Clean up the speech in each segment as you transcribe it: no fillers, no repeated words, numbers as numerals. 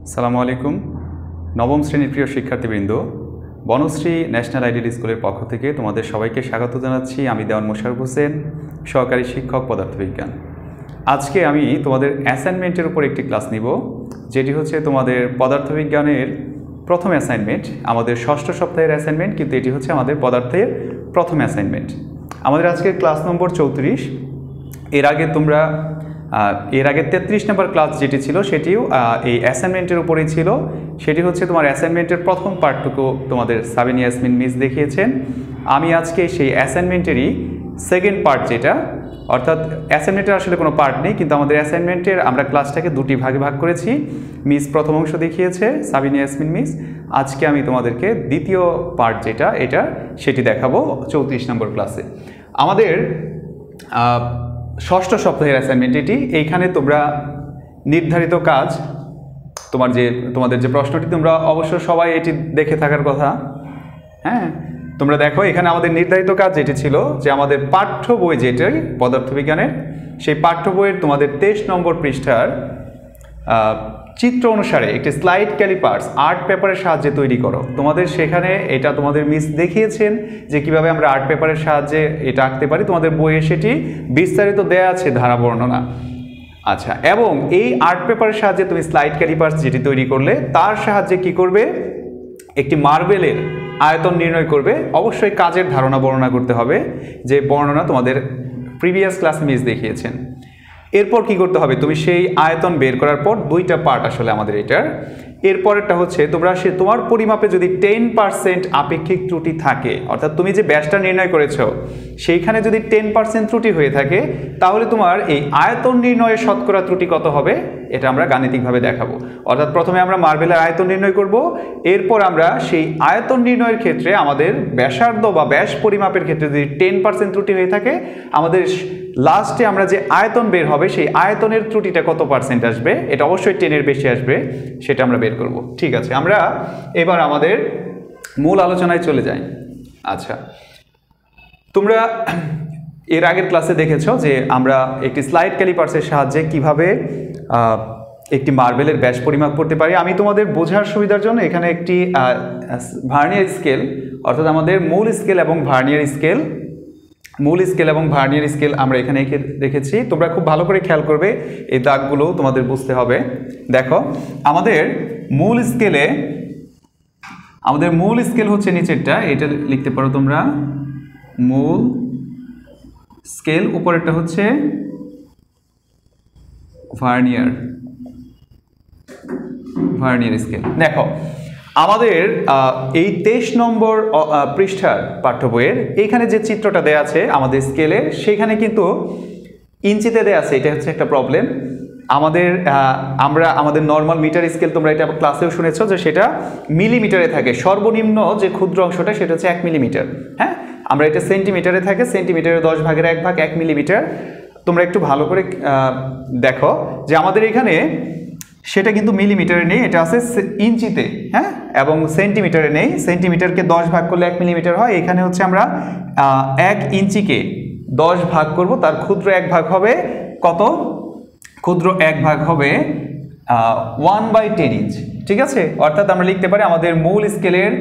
আসসালামু আলাইকুম। নবম শ্রেণীর প্রিয় শিক্ষার্থীবৃন্দ, বনশ্রী ন্যাশনাল আইডিয়াল স্কুলের পক্ষ থেকে তোমাদের সবাইকে স্বাগত জানাচ্ছি। আমি দেওয়ান মোশাররফ হোসেন, সহকারী শিক্ষক পদার্থবিজ্ঞান। আজকে আমি তোমাদের অ্যাসাইনমেন্টের উপর একটি ক্লাস নিব, যেটি হচ্ছে তোমাদের পদার্থবিজ্ঞানের প্রথম অ্যাসাইনমেন্ট, আমাদের ষষ্ঠ সপ্তাহের অ্যাসাইনমেন্ট, কিন্তু এটি হচ্ছে আমাদের পদার্থের প্রথম অ্যাসাইনমেন্ট। আমাদের আজকের ক্লাস নম্বর 34। এর আগে 33 নম্বর ক্লাস যেটি ছিল সেটিও এই অ্যাসাইনমেন্টের উপরেই ছিল। সেটি হচ্ছে তোমার অ্যাসাইনমেন্টের প্রথম পার্টটুকু তোমাদের সাবিনা ইয়াসমিন মিস দেখিয়েছেন। আমি আজকে সেই অ্যাসাইনমেন্টেরই সেকেন্ড পার্ট, যেটা অর্থাৎ অ্যাসাইনমেন্টের আসলে কোনো পার্ট নেই, কিন্তু আমাদের অ্যাসাইনমেন্টের আমরা ক্লাসটাকে দুটি ভাগে ভাগ করেছি। মিস প্রথম অংশ দেখিয়েছে সাবিনা ইয়াসমিন মিস। আজকে আমি তোমাদেরকে দ্বিতীয় পার্ট যেটা সেটি দেখাবো 34 নম্বর ক্লাসে। আমাদের ষষ্ঠ সপ্তাহের অ্যাসাইনমেন্ট এটি। এইখানে তোমরা নির্ধারিত কাজ, তোমাদের যে প্রশ্নটি, তোমরা অবশ্য সবাই এটি দেখে থাকার কথা। হ্যাঁ, তোমরা দেখো এখানে আমাদের নির্ধারিত কাজ যেটি ছিল, যে আমাদের পাঠ্য বই যেটাই পদার্থবিজ্ঞানের, সেই পাঠ্য বইয়ের তোমাদের 23 নম্বর পৃষ্ঠার চিত্র অনুসারে একটি স্লাইড ক্যালিপার্স আর্ট পেপারের সাহায্যে তৈরি করো। তোমাদের সেখানে এটা তোমাদের মিস দেখিয়েছেন যে কিভাবে আমরা আর্ট পেপারের সাহায্যে এটা আঁকতে পারি। তোমাদের বইয়ে সেটি বিস্তারিত দেয়া আছে, ধারা বর্ণনা। আচ্ছা, এবং এই আর্ট পেপারের সাহায্যে তুমি স্লাইড ক্যালিপার্স যেটি তৈরি করলে, তার সাহায্যে কি করবে? একটি মার্বেলের আয়তন নির্ণয় করবে। অবশ্যই কাজের ধারণা বর্ণনা করতে হবে, যে বর্ণনা তোমাদের প্রিভিয়াস ক্লাস মিস দেখিয়েছেন। এরপর কি করতে হবে? তুমি সেই আয়তন বের করার পর দুইটা পার্ট আসলে আমাদের এটার। এরপরেরটা হচ্ছে তোমার পরিমাপে যদি 10% আপেক্ষিক ত্রুটি থাকে, অর্থাৎ তুমি যে ব্যাসটা নির্ণয় করেছো সেইখানে যদি 10% ত্রুটি হয়ে থাকে, তাহলে তোমার এই আয়তন নির্ণয়ের শতকরা ত্রুটি কত হবে এটা আমরা গাণিতিকভাবে দেখাবো। অর্থাৎ প্রথমে আমরা মার্বেলের আয়তন নির্ণয় করব, এরপর আমরা সেই আয়তন নির্ণয়ের ক্ষেত্রে আমাদের ব্যাসার্ধ বা ব্যাস পরিমাপের ক্ষেত্রে যদি 10% ত্রুটি হয়ে থাকে, আমাদের লাস্টে আমরা যে আয়তন বের হবে সেই আয়তনের ত্রুটিটা কত পার্সেন্ট আসবে, এটা অবশ্যই 10-এর বেশি আসবে, সেটা আমরা বের করব। ঠিক আছে, আমরা এবার আমাদের মূল আলোচনায় চলে যাই। আচ্ছা, তোমরা এর আগের ক্লাসে দেখেছো যে আমরা একটি স্লাইড ক্যালিপার্সের সাহায্যে কিভাবে একটি মার্বেলের ব্যাস পরিমাপ করতে পারি। আমি তোমাদের বোঝার সুবিধার জন্য এখানে একটি ভার্নিয়ার স্কেল, অর্থাৎ আমাদের মূল স্কেল এবং ভার্নিয়ার স্কেল আমরা এখানে রেখেছি। তোমরা খুব ভালো করে খেয়াল করবে, এই দাগগুলো তোমাদের বুঝতে হবে। দেখো, আমাদের মূল স্কেল হচ্ছে নিচেরটা, এটা লিখতে পারো তোমরা, মূল স্কেল। উপরেরটা হচ্ছে ভার্নিয়ার স্কেল। দেখো, আমাদের এই 23 নম্বর পৃষ্ঠার পাঠ্য বইয়ের এইখানে যে চিত্রটা দেয়া আছে আমাদের স্কেলে, সেখানে কিন্তু ইঞ্চিতে দেয়া আছে। এটা হচ্ছে একটা প্রবলেম। আমাদের নর্মাল মিটার স্কেল, তোমরা এটা ক্লাসেও শুনেছো যে সেটা মিলিমিটারে থাকে। সর্বনিম্ন যে ক্ষুদ্র অংশটা সেটা হচ্ছে 1 মিলিমিটার। হ্যাঁ, আমরা এটা সেন্টিমিটারে থাকে, সেন্টিমিটারের 10/1 1 মিলিমিটার। তোমরা একটু ভালো করে দেখো যে আমাদের এখানে সেটা কিন্তু মিলিমিটারে নেই, এটা আছে ইঞ্চিতে। হ্যাঁ, এবং সেন্টিমিটারে নেই। সেন্টিমিটারকে 10 ভাগ করলে 1 মিলিমিটার হয়। এখানে হচ্ছে আমরা 1 ইঞ্চিকে 10 ভাগ করব, তার ক্ষুদ্র 1 ভাগ হবে কত? ক্ষুদ্র 1 ভাগ হবে 1/10 ইঞ্চ। ঠিক আছে, অর্থাৎ আমরা লিখতে পারি আমাদের মূল স্কেলের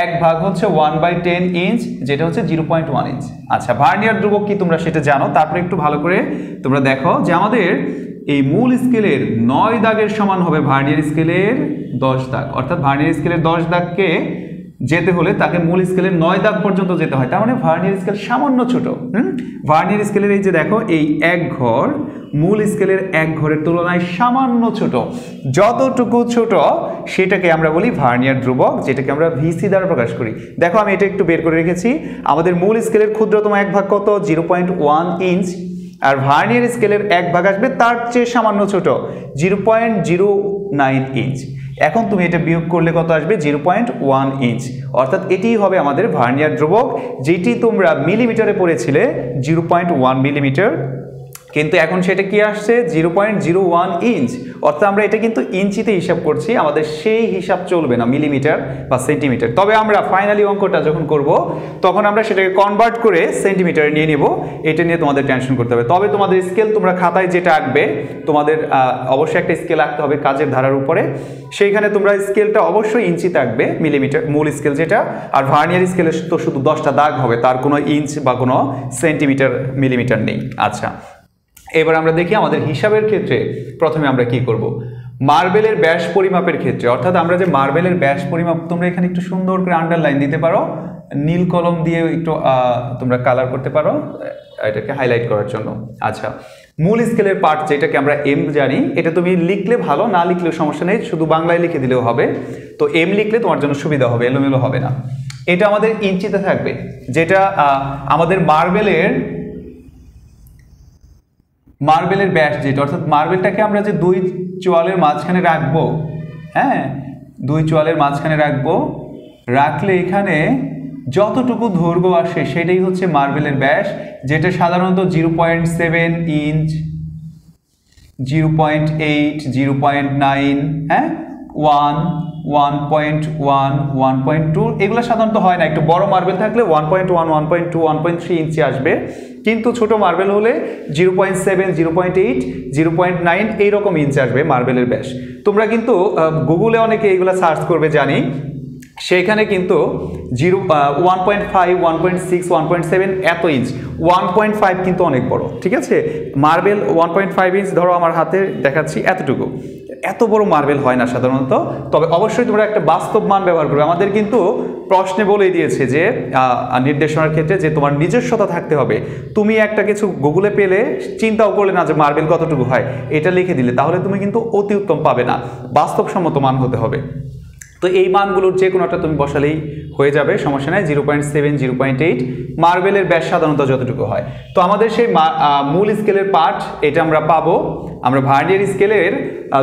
1 ভাগ হচ্ছে 1/10 ইঞ্চ, যেটা হচ্ছে 0.1 ইঞ্চ। আচ্ছা, ভার্নিয়ার ধ্রুবক কি তোমরা সেটা জানো। তারপরে একটু ভালো করে তোমরা দেখো যে আমাদের এই মূল স্কেলের 9 দাগের সমান হবে ভার্নিয়ার স্কেলের 10 দাগ। অর্থাৎ ভার্নিয়ার স্কেলের 10 দাগকে যেতে হলে তাকে মূল স্কেলের 9 দাগ পর্যন্ত যেতে হয়। তার মানে ভার্নিয়ার স্কেল সামান্য ছোট। ভার্নিয়ার স্কেলের এই যে দেখো, এই 1 ঘর মূল স্কেলের 1 ঘরের তুলনায় সামান্য ছোট। যতটুকু ছোট সেটাকে আমরা বলি ভার্নিয়ার ধ্রুবক, যেটাকে আমরা ভিসি দ্বারা প্রকাশ করি। দেখো, আমি এটা একটু বের করে রেখেছি। আমাদের মূল স্কেলের ক্ষুদ্রতম 1 ভাগ কত? 0.1 ইঞ্চ। আর ভার্নিয়ার স্কেলের 1 ভাগ আসবে তার চেয়ে সামান্য ছোট, 0.09 ইঞ্চ। এখন তুমি এটা বিয়োগ করলে কত আসবে? 0.1 ইঞ্চ। অর্থাৎ এটিই হবে আমাদের ভার্নিয়ার ধ্রুবক, যেটি তোমরা মিলিমিটারে পড়েছিলে 0.1 মিলিমিটার। কিন্তু এখন সেটা কি আসছে 0.01 ইঞ্চ, অর্থাৎ আমরা এটা কিন্তু ইঞ্চিতে হিসাব করছি, আমাদের সেই হিসাব চলবে না মিলিমিটার বা সেন্টিমিটার। তবে আমরা ফাইনালি অঙ্কটা যখন করব তখন আমরা সেটাকে কনভার্ট করে সেন্টিমিটারে নিয়ে নেব, এটা নিয়ে তোমাদের টেনশন করতে হবে। তবে তোমাদের স্কেল তোমরা খাতায় যেটা আঁকবে, তোমাদের অবশ্যই একটা স্কেল আঁকতে হবে কাজের ধারার উপরে, সেইখানে তোমরা স্কেলটা অবশ্যই ইঞ্চিতে আঁকবে, মিলিমিটার মূল স্কেল যেটা, আর ভার্নিয়ার স্কেলে তো শুধু 10টা দাগ হবে, তার কোনো ইঞ্চ বা কোনো সেন্টিমিটার মিলিমিটার নেই। আচ্ছা, এবার আমরা দেখি আমাদের হিসাবের ক্ষেত্রে প্রথমে আমরা কি করব। মার্বেলের ব্যাস পরিমাপের ক্ষেত্রে, অর্থাৎ আমরা যে মার্বেলের ব্যাস পরিমাপ, তোমরা এখানে একটু সুন্দর করে আন্ডারলাইন দিতে পারো, নীল কলম দিয়ে একটু তোমরা কালার করতে পারো এটাকে হাইলাইট করার জন্য। আচ্ছা, মূল স্কেলের পার্ট যেটাকে আমরা এম জানি, এটা তুমি লিখলে ভালো, না লিখলেও সমস্যা নেই, শুধু বাংলায় লিখে দিলেও হবে। তো এম লিখলে তোমার জন্য সুবিধা হবে, এলোমেলো হবে না। এটা আমাদের ইঞ্চিতে থাকবে, যেটা আমাদের মার্বেলের ব্যাস যেটা, অর্থাৎ মার্বেলটাকে আমরা যে দুই চোয়ালের মাঝখানে রাখবো, হ্যাঁ, দুই চোয়ালের মাঝখানে রাখলে এখানে যতটুকু দৈর্ঘ্য আসে সেটাই হচ্ছে মার্বেলের ব্যাস, যেটা সাধারণত 0.7 ইঞ্চ, 0.8, 0.9, হ্যাঁ, 1, 1.1, 1.2, এগুলো সাধারণত হয় না। একটু বড় মার্বেল থাকলে 1.1, 1.2, 1.3 ইঞ্চি আসবে, কিন্তু ছোট মার্বেল হলে 0.7, 0.8, 0.9 এইরকম ইঞ্চ আসবে মার্বেলের ব্যাস। তোমরা কিন্তু গুগলে অনেকে এইগুলো সার্চ করবে জানি, সেইখানে কিন্তু 1.5, 1.6, 1.7 এত ইঞ্চ, 1.5 কিন্তু অনেক বড়, ঠিক আছে। মার্বেল 1.5 ইঞ্চ ধরো আমার হাতে দেখাচ্ছি এতটুকু, এত বড় মার্বেল হয় না সাধারণত। তবে অবশ্যই তোমরা একটা বাস্তব মান ব্যবহার করবে। আমাদের কিন্তু প্রশ্নে বলেই দিয়েছে যে নির্দেশনার ক্ষেত্রে যে তোমার নিজস্বতা থাকতে হবে। তুমি একটা কিছু গুগলে পেলে চিন্তাও করলে না যে মার্বেল কতটুকু হয়, এটা লিখে দিলে তাহলে তুমি কিন্তু অতি উত্তম পাবে না, বাস্তবসম্মত মান হতে হবে। তো এই মানগুলোর যে কোনোটা তুমি বসালেই হয়ে যাবে, সমস্যা নেই। 0.7, 0.8 মার্বেলের ব্যাস সাধারণত যতটুকু হয়। তো আমাদের সেই মূল স্কেলের পার্ট এটা আমরা পাবো। আমরা ভার্নিয়ার স্কেলের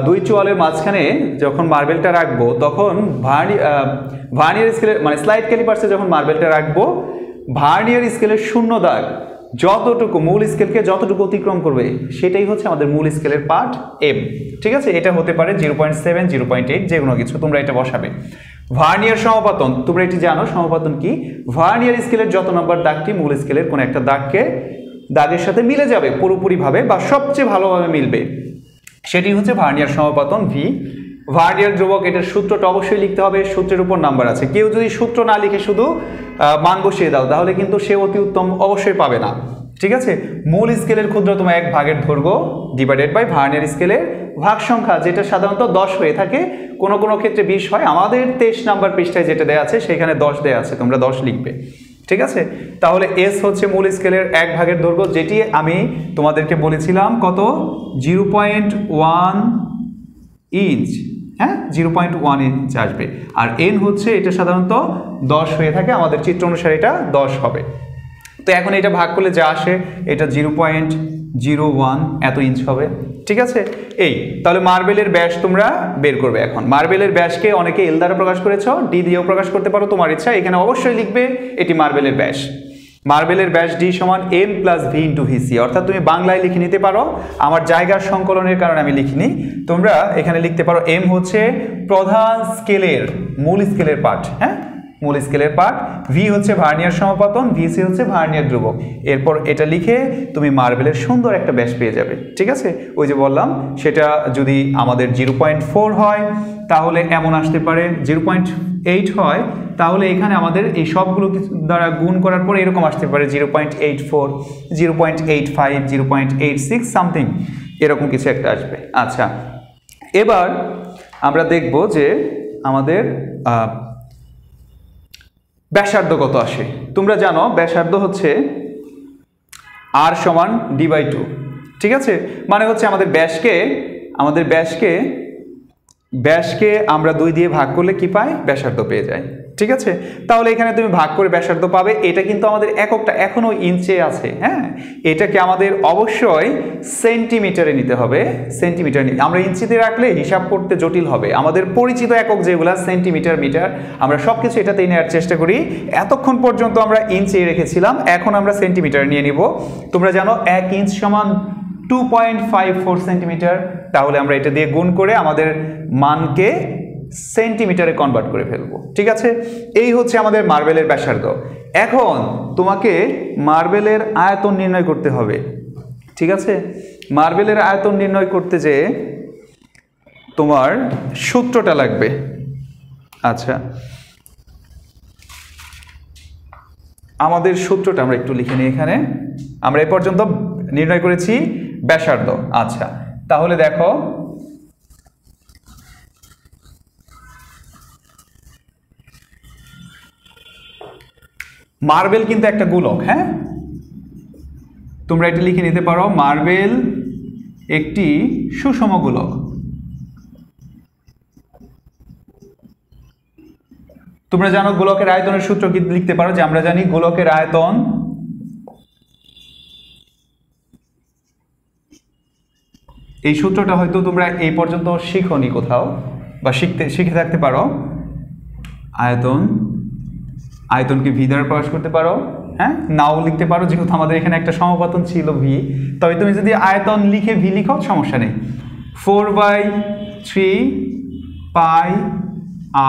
দুই চোয়ালের মাঝখানে যখন মার্বেলটা রাখবো, তখন ভার্নিয়ার স্কেলের মানে স্লাইড ক্যালিপার্সে যখন মার্বেলটা রাখবো, ভার্নিয়ার স্কেলের শূন্য দাগ যতটুকু মূল স্কেলকে যতটুকু অতিক্রম করবে সেটাই হচ্ছে আমাদের মূল স্কেলের পার্ট এম, ঠিক আছে। এটা হতে পারে 0.7, 0.8, যে কোনো কিছু তোমরা এটা বসাবে। ভার্নিয়ার সমাপতন, তোমরা এটি জানো সমাপতন কি। ভার্নিয়ার স্কেলের যত নম্বর দাগটি মূল স্কেলের কোনো একটা দাগের সাথে মিলে যাবে পুরোপুরিভাবে বা সবচেয়ে ভালোভাবে মিলবে, সেটি হচ্ছে ভার্নিয়ার সমাপতন ভি। ভার্নিয়ার ধ্রুবক, এটার সূত্রটা অবশ্যই লিখতে হবে, সূত্রের উপর নাম্বার আছে। কেউ যদি সূত্র না লিখে শুধু মান বসিয়ে দাও তাহলে কিন্তু সে অতি উত্তম অবশ্যই পাবে না, ঠিক আছে। মূল স্কেলের ক্ষুদ্রতম এক ভাগের দৈর্ঘ্য ডিভাইডেড বাই ভার্নিয়ার স্কেলের ভাগ সংখ্যা, যেটা সাধারণত 10 হয়ে থাকে, কোনো কোনো ক্ষেত্রে 20 হয়। আমাদের 23 নাম্বার পৃষ্ঠায় যেটা দেওয়া আছে সেখানে 10 দেওয়া আছে, তোমরা 10 লিখবে, ঠিক আছে। তাহলে এস হচ্ছে মূল স্কেলের এক ভাগের দৈর্ঘ্য, যেটি আমি তোমাদেরকে বলেছিলাম কত, 0.1 ইঞ্চ, হ্যাঁ, 0.1 ইঞ্চ আসবে। আর এন হচ্ছে এটা সাধারণত 10 হয়ে থাকে, আমাদের চিত্র অনুসারে এটা 10 হবে। তো এখন এটা ভাগ করলে যা আসে এটা 0.01 এত ইঞ্চ হবে, ঠিক আছে। এই তাহলে মার্বেলের ব্যাস তোমরা বের করবে। এখন মার্বেলের ব্যাসকে অনেকে এল দ্বারা প্রকাশ করেছ, ডি দিয়েও প্রকাশ করতে পারো, তোমার ইচ্ছা। এখানে অবশ্যই লিখবে এটি মার্বেলের ব্যাস। মার্বেলের ব্যাস ডি সমান M plus V into VC, অর্থাৎ তুমি বাংলায় লিখে নিতে পারো, আমার জায়গার সংকলনের কারণে আমি লিখিনি। তোমরা এখানে লিখতে পারো এম হচ্ছে প্রধান স্কেলের মূল স্কেলের পার্ট, হ্যাঁ, মূল স্কেলের পার্ট। ভি হচ্ছে ভার্নিয়ার সমাপতন, ভিসি হচ্ছে ভার্নিয়ার ধ্রুবক। এরপর এটা লিখে তুমি মার্বেলের সুন্দর একটা ব্যাস পেয়ে যাবে, ঠিক আছে। ওই যে বললাম, সেটা যদি আমাদের 0.4 হয় তাহলে এমন আসতে পারে, 0.8 হয় তাহলে এখানে আমাদের এই সবগুলো দ্বারা গুণ করার পরে এরকম আসতে পারে 0.84, 0.85, 0.86 সামথিং, এরকম কিছু একটা আসবে। আচ্ছা, এবার আমরা দেখব যে আমাদের ব্যাসার্ধ কত আসে। তোমরা জানো ব্যাসার্ধ হচ্ছে আর সমান ডি বাই 2, ঠিক আছে। মানে হচ্ছে আমাদের ব্যাসকে আমরা 2 দিয়ে ভাগ করলে কি পাই, ব্যাসার্ধ পেয়ে যাই, ঠিক আছে। তাহলে এখানে তুমি ভাগ করে ব্যাসার্ধ পাবে। এটা কিন্তু আমাদের এককটা এখনো ইঞ্চে আছে, হ্যাঁ, এটাকে আমাদের অবশ্যই সেন্টিমিটারে নিতে হবে। সেন্টিমিটার আমরা ইঞ্চিতে রাখলে হিসাব করতে জটিল হবে। আমাদের পরিচিত একক যেগুলা সেন্টিমিটার, মিটার, আমরা সব কিছু এটাতেই নেওয়ার চেষ্টা করি। এতক্ষণ পর্যন্ত আমরা ইঞ্চে রেখেছিলাম, এখন আমরা সেন্টিমিটার নিয়ে নিব। তোমরা জানো 1 ইঞ্চ সমান 2.54 সেন্টিমিটার। তাহলে আমরা এটা দিয়ে গুণ করে আমাদের মানকে সেন্টিমিটারে কনভার্ট করে ফেলবো। ঠিক আছে, এই হচ্ছে আমাদের মার্বেলের ব্যাসার্ধ। এখন তোমাকে মার্বেলের আয়তন নির্ণয় করতে হবে। ঠিক আছে, মার্বেলের আয়তন নির্ণয় করতে যে তোমার সূত্রটা লাগবে। আচ্ছা, আমাদের সূত্রটা আমরা একটু লিখে নিই। এখানে আমরা এ পর্যন্ত নির্ণয় করেছি ব্যাসার্ধ। আচ্ছা, তাহলে দেখো মার্বেল কিন্তু একটা গোলক। হ্যাঁ, তোমরা এটা লিখে নিতে পারো, মার্বেল একটি সুষম গোলক। তোমরা জানো গোলকের আয়তনের সূত্র কি লিখতে পারো, যে আমরা জানি গোলকের আয়তন এই সূত্রটা হয়তো তোমরা এই পর্যন্ত শিখোনি কোথাও, বা শিখে থাকতে পারো। আয়তনকে ভি দ্বারা প্রকাশ করতে পারো। হ্যাঁ, নাও লিখতে পারো, যেহেতু আমাদের এখানে একটা সমাপতন ছিল ভি। তবে তুমি যদি আয়তন লিখে ভি লিখো সমস্যা নেই। 4/3 পাই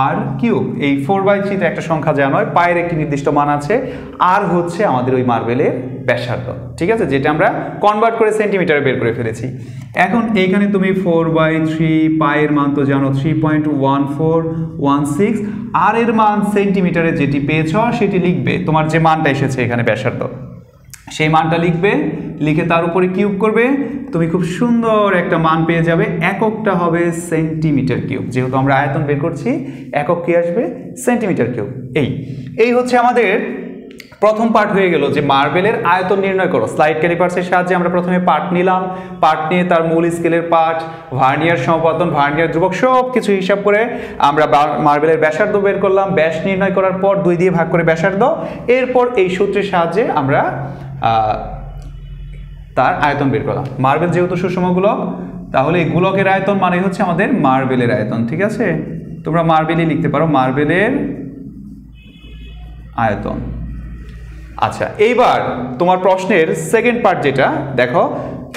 আর কিউব। এই 4/3 তে একটা সংখ্যা জানো, পায়ের একটি নির্দিষ্ট মান আছে, আর হচ্ছে আমাদের ওই মার্বেলের ব্যাসার্ধ। ঠিক আছে, যেটা আমরা কনভার্ট করে সেন্টিমিটারে বের করে ফেলেছি। এখন এইখানে তুমি 4/3 পায়ের মান তো জানো 3.1416, আর এর মান সেন্টিমিটারে যেটি পেয়েছ সেটি লিখবে। তোমার যে মানটা এসেছে এখানে ব্যাসার্ধ, সেই মানটা লিখবে, লিখে তার উপরে কিউব করবে, তুমি খুব সুন্দর একটা মান পেয়ে যাবে। এককটা হবে সেন্টিমিটার কিউব। যেহেতু আমরা আয়তন বের করছি, একক কি আসবে? Centimetre cube. এই হচ্ছে আমাদের প্রথম পার্ট হয়ে গেল, যে মার্বেলের আয়তন নির্ণয় করো। স্লাইড ক্যালিপার্সের সাহায্যে আমরা প্রথমে পার্ট নিলাম, পার্ট নিয়ে তার মূল স্কেলের পার্ট, ভার্নিয়ার সমাপতন, ভার্নিয়ার ধ্রুবক সব কিছু হিসাব করে আমরা মার্বেলের ব্যাসার্ধ বের করলাম। ব্যাস নির্ণয় করার পর 2 দিয়ে ভাগ করে ব্যাসার্ধ, এরপর এই সূত্রের সাহায্যে আমরা তার আয়তন বের করলাম। মার্বেল যেহেতু সুষম গোলক, তাহলে এই গোলকের আয়তন মানে হচ্ছে আমাদের মার্বেলের আয়তন। ঠিক আছে, তোমরা মার্বেলই লিখতে পারো, মার্বেলের আয়তন। আচ্ছা, এইবার তোমার প্রশ্নের সেকেন্ড পার্ট যেটা দেখো,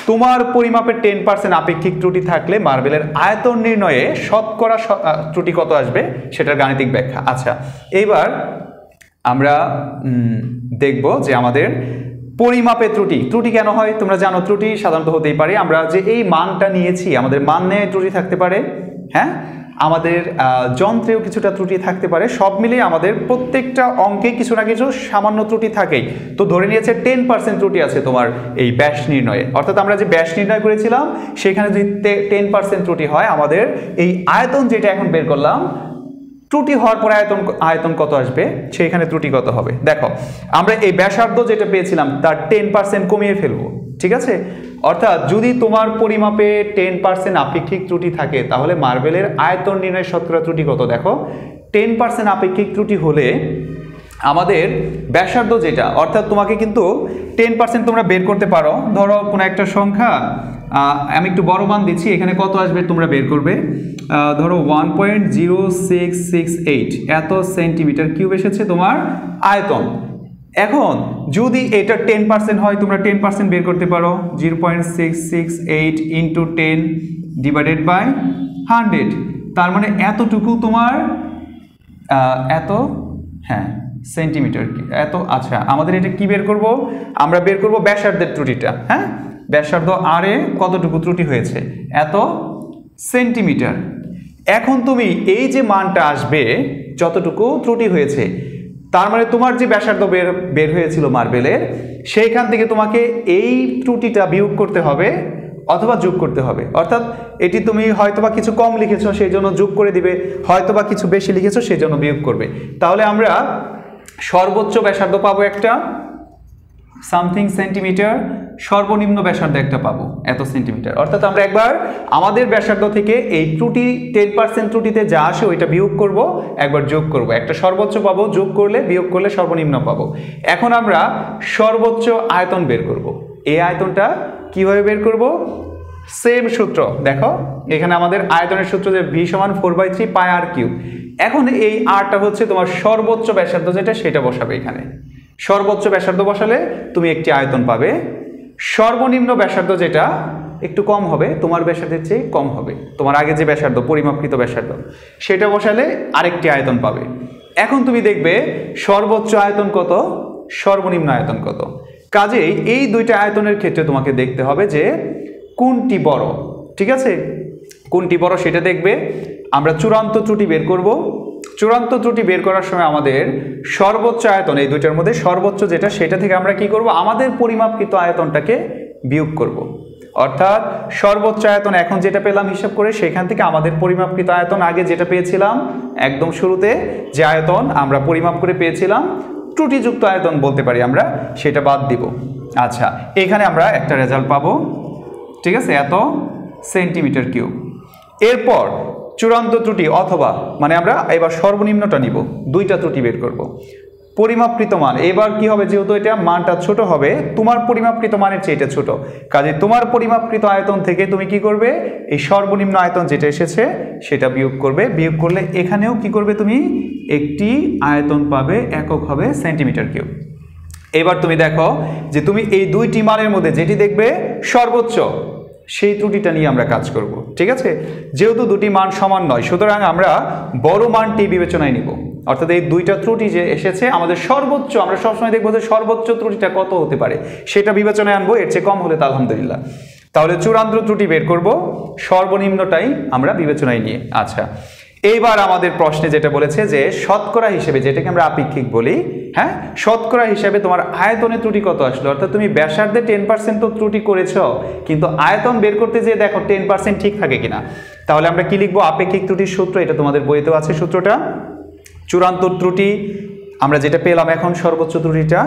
তোমার পরিমাপের 10% আপেক্ষিক ত্রুটি থাকলে মার্বেলের আয়তন নির্ণয়ে শতকরা ত্রুটি কত আসবে সেটার গাণিতিক ব্যাখ্যা। আচ্ছা, এইবার আমরা দেখব যে আমাদের পরিমাপের ত্রুটি কেন হয়। তোমরা জানো ত্রুটি সাধারণত হতেই পারে, আমরা যে এই মানটা নিয়েছি আমাদের মান নিয়ে ত্রুটি থাকতে পারে। হ্যাঁ, আমাদের যন্ত্রেও কিছুটা ত্রুটি থাকতে পারে। সব মিলিয়ে আমাদের প্রত্যেকটা অঙ্কে কিছু না কিছু সামান্য ত্রুটি থাকেই। তো ধরে নিয়েছে 10% ত্রুটি আছে তোমার এই ব্যাস নির্ণয়ে। অর্থাৎ আমরা যে ব্যাস নির্ণয় করেছিলাম সেখানে যদি 10% ত্রুটি হয়, আমাদের এই আয়তন যেটা এখন বের করলাম, ত্রুটি হওয়ার পরে আয়তন কত আসবে, সেইখানে ত্রুটি কত হবে। দেখো, আমরা এই ব্যাসার্ধ যেটা পেয়েছিলাম তার 10% কমিয়ে ফেলবো। ঠিক আছে, অর্থাৎ যদি তোমার পরিমাপে 10% আপেক্ষিক ত্রুটি থাকে, তাহলে মার্বেলের আয়তন নির্ণয় শতকরা ত্রুটি কত। দেখো, 10% আপেক্ষিক ত্রুটি হলে আমাদের ব্যাসার্ধ যেটা, অর্থাৎ তোমাকে কিন্তু 10% তোমরা বের করতে পারো। ধরো কোনো একটা সংখ্যা, আমি একটু বড় মান দিচ্ছি, এখানে কত আসবে তোমরা বের করবে। ধরো 1.0668 এত সেন্টিমিটার কিউব এসেছে তোমার আয়তন। এখন যদি এটা 10% হয়, তোমরা 10% বের করতে পারো। 0.668 ইন্টু 10 ডিভাইডেড বাই 100, তার মানে এতটুকু তোমার সেন্টিমিটার এত। আচ্ছা, আমাদের এটা কি বের করব, আমরা বের করব ব্যাসার্ধের ত্রুটিটা। হ্যাঁ, ব্যাসার্ধ আর এ কতটুকু ত্রুটি হয়েছে, এত সেন্টিমিটার। এখন তুমি এই যে মানটা আসবে, যতটুকু ত্রুটি হয়েছে, তার মানে তোমার যে ব্যাসার্ধ বের হয়েছিল মার্বেলের, সেইখান থেকে তোমাকে এই ত্রুটিটা বিয়োগ করতে হবে অথবা যোগ করতে হবে। অর্থাৎ এটি তুমি হয়তোবা কিছু কম লিখেছো সেই জন্য যোগ করে দিবে, হয়তোবা কিছু বেশি লিখেছো সেই জন্য বিয়োগ করবে। তাহলে আমরা সর্বোচ্চ ব্যাসার্ধ পাবো একটা সামথিং সেন্টিমিটার, সর্বনিম্ন ব্যাসার্ধ একটা পাবো এত সেন্টিমিটার। অর্থাৎ আমরা একবার আমাদের ব্যাসার্ধ থেকে এই ত্রুটি 10% ত্রুটিতে যা আসে ওইটা বিয়োগ করব, একবার যোগ করব, একটা সর্বোচ্চ পাবো, যোগ করলে বিয়োগ করলে সর্বনিম্ন পাবো। এখন আমরা সর্বোচ্চ আয়তন বের করব। এই আয়তনটা কিভাবে বের করব? সেম সূত্র। দেখো, এখানে আমাদের আয়তনের সূত্র যে ভি সমান 4/3 পাই আর কিউব। এখন এই আরটা হচ্ছে তোমার সর্বোচ্চ ব্যাসার্ধ যেটা, সেটা বসাবে এখানে। সর্বোচ্চ ব্যাসার্ধ বসালে তুমি একটি আয়তন পাবে। সর্বনিম্ন ব্যাসার্ধ যেটা একটু কম হবে, তোমার ব্যাসার্ধের চেয়ে কম হবে, তোমার আগে যে ব্যাসার্ধ পরিমাপকৃত ব্যাসার্ধ সেটা বসালে আরেকটি আয়তন পাবে। এখন তুমি দেখবে সর্বোচ্চ আয়তন কত, সর্বনিম্ন আয়তন কত। কাজেই এই দুইটা আয়তনের ক্ষেত্রে তোমাকে দেখতে হবে যে কোনটি বড়, ঠিক আছে, কোনটি বড় সেটা দেখবে। আমরা চূড়ান্ত ত্রুটি বের করব। চূড়ান্ত ত্রুটি বের করার সময় আমাদের সর্বোচ্চ আয়তন, এই দুইটার মধ্যে সর্বোচ্চ যেটা সেটা থেকে আমরা কি করব, আমাদের পরিমাপকৃত আয়তনটাকে বিয়োগ করব। অর্থাৎ সর্বোচ্চ আয়তন এখন যেটা পেলাম হিসাব করে, সেখান থেকে আমাদের পরিমাপকৃত আয়তন আগে যেটা পেয়েছিলাম একদম শুরুতে যে আয়তন আমরা পরিমাপ করে পেয়েছিলাম, ত্রুটিযুক্ত আয়তন বলতে পারি আমরা, সেটা বাদ দিব। আচ্ছা, এখানে আমরা একটা রেজাল্ট পাবো, ঠিক আছে, এত সেন্টিমিটার কিউব। এরপর চূড়ান্ত ত্রুটি অথবা মানে আমরা এবার সর্বনিম্নটা নিব, দুইটা ত্রুটি বের করব। পরিমাপকৃত মান এবার কি হবে, যেহেতু এটা মানটা ছোট হবে, তোমার পরিমাপকৃত মানের চেয়ে এটা ছোট, কাজে তোমার পরিমাপকৃত আয়তন থেকে তুমি কি করবে, এই সর্বনিম্ন আয়তন যেটা এসেছে সেটা বিয়োগ করবে। বিয়োগ করলে এখানেও কি করবে, তুমি একটি আয়তন পাবে, একক হবে সেন্টিমিটার কিউব। এবার তুমি দেখো যে তুমি এই দুইটি মানের মধ্যে যেটি দেখবে সর্বোচ্চ, সেই ত্রুটিটা নিয়ে আমরা কাজ করব, ঠিক আছে। যেহেতু দুটি মান সমান নয়, সুতরাং আমরা বড় মানটি বিবেচনায় নিব। অর্থাৎ এই দুইটা ত্রুটি যে এসেছে আমাদের সর্বোচ্চ, আমরা সবসময় দেখবো যে সর্বোচ্চ ত্রুটিটা কত হতে পারে সেটা বিবেচনায় আনবো, এর চেয়ে কম হলে তো আলহামদুলিল্লাহ। তাহলে চূড়ান্ত ত্রুটি বের করব, সর্বনিম্নটাই আমরা বিবেচনায় নিয়ে। আচ্ছা, এইবার আমাদের প্রশ্নে যেটা বলেছে যে শতকরা হিসেবে, যেটাকে আমরা আপেক্ষিক বলি, হ্যাঁ, শতকরা হিসেবে তোমার আয়তনের ত্রুটি কত আসলো। অর্থাৎ তুমি ব্যাসার্ধে 10% তো ত্রুটি করেছো, কিন্তু আয়তন বের করতে যেয়ে দেখো 10% ঠিক থাকে কিনা। তাহলে আমরা কি লিখবো, আপেক্ষিক ত্রুটির সূত্র, এটা তোমাদের বইতেও আছে সূত্রটা। চূড়ান্ত ত্রুটি আমরা যেটা পেলাম এখন, সর্বোচ্চ ত্রুটিটা,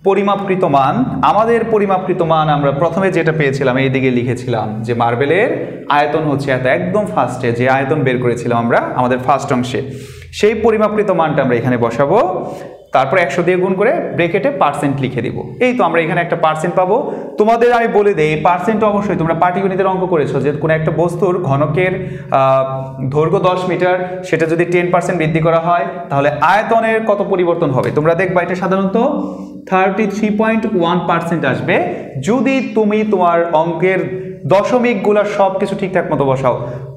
পরিমাপকৃত মান, আমাদের পরিমাপকৃত মান আমরা প্রথমে যেটা পেয়েছিলাম এই দিকে লিখেছিলাম যে মার্বেলের আয়তন হচ্ছে এত, একদম ফার্স্টে যে আয়তন বের করেছিলাম আমরা আমাদের ফার্স্ট অংশে, সেই পরিমাপকৃত মানটা আমরা এখানে বসাবো। তারপর 100 দিয়ে গুণ করে ব্রেকেটে পার্সেন্ট লিখে দিব। এই তো আমরা এখানে একটা পার্সেন্ট পাবো। তোমাদের আমি বলে দেই, এই পার্সেন্ট অবশ্যই তোমরা পাটিগণিতের অঙ্ক করেছো যে কোনো একটা বস্তুর ঘনকের দৈর্ঘ্য 10 মিটার, সেটা যদি 10% বৃদ্ধি করা হয় তাহলে আয়তনের কত পরিবর্তন হবে। তোমরা দেখবা এটা সাধারণত 33.1% আসবে যদি তুমি তোমার অঙ্কের দশমিকগুলো সব কিছু ঠিকঠাক মতো বসাও।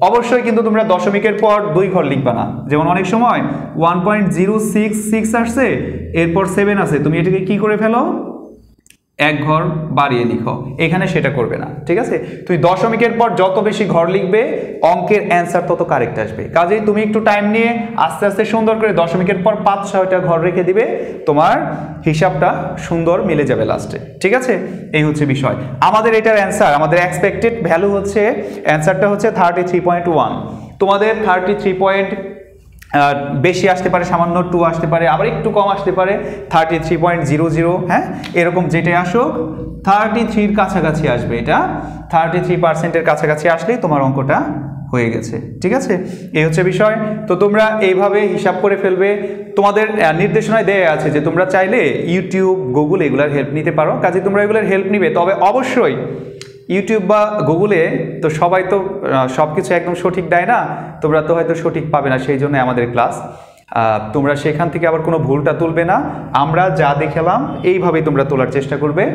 অবশ্যই কিন্তু তোমরা দশমিকের পর 2 ঘর লিখবা না, যেমন অনেক সময় 1.066 আসছে, এরপর 7 আছে, তুমি এটাকে কি করে ফেলো, 1 ঘর বাড়িয়ে লিখো, এখানে সেটা করবে না, ঠিক আছে। তুমি দশমিকের পর যত বেশি ঘর লিখবে অঙ্কের অ্যান্সার তত কারেক্ট আসবে। কাজেই তুমি একটু টাইম নিয়ে আস্তে আস্তে সুন্দর করে দশমিকের পর 5-6টা ঘর রেখে দিবে, তোমার হিসাবটা সুন্দর মিলে যাবে লাস্টে, ঠিক আছে। এই হচ্ছে বিষয়। আমাদের এটার অ্যান্সার, আমাদের এক্সপেক্টেড ভ্যালু হচ্ছে, অ্যান্সারটা হচ্ছে 33.1। তোমাদের 33 বেশি আসতে পারে, সামান্য 2 আসতে পারে, আবার একটু কম আসতে পারে 33.00, হ্যাঁ, এরকম যেটাই আসুক 33-র কাছাকাছি আসবে। এটা 33%-এর কাছাকাছি আসলেই তোমার অঙ্কটা হয়ে গেছে, ঠিক আছে। এই হচ্ছে বিষয়। তো তোমরা এইভাবে হিসাব করে ফেলবে। তোমাদের নির্দেশনায় দেয়া আছে যে তোমরা চাইলে ইউটিউব, গুগল এগুলার হেল্প নিতে পারো, কাজে তোমরা এগুলার হেল্প নিবে। তবে অবশ্যই ইউটিউব বা গুগলে তো সবাই তো সব কিছু একদম সঠিক দেয় না, তোমরা তো হয়তো সঠিক পাবে না, সেই জন্য আমাদের ক্লাস। তোমরা সেখান থেকে আবার কোনো ভুলটা তুলবে না, আমরা যা দেখালাম এইভাবেই তোমরা তোলার চেষ্টা করবে।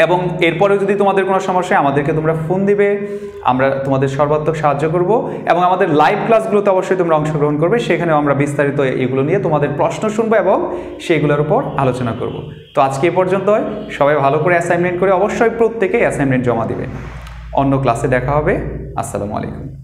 এবং এরপরেও যদি তোমাদের কোনো সমস্যা, আমাদেরকে তোমরা ফোন দিবে, আমরা তোমাদের সর্বাত্মক সাহায্য করব। এবং আমাদের লাইভ ক্লাসগুলোতে অবশ্যই তোমরা অংশগ্রহণ করবে, সেখানেও আমরা বিস্তারিত এগুলো নিয়ে তোমাদের প্রশ্ন শুনবো এবং সেগুলোর উপর আলোচনা করব। তো আজকে এ পর্যন্তই। সবাই ভালো করে অ্যাসাইনমেন্ট করে অবশ্যই প্রত্যেকেই অ্যাসাইনমেন্ট জমা দিবে। অন্য ক্লাসে দেখা হবে। আসসালামু আলাইকুম।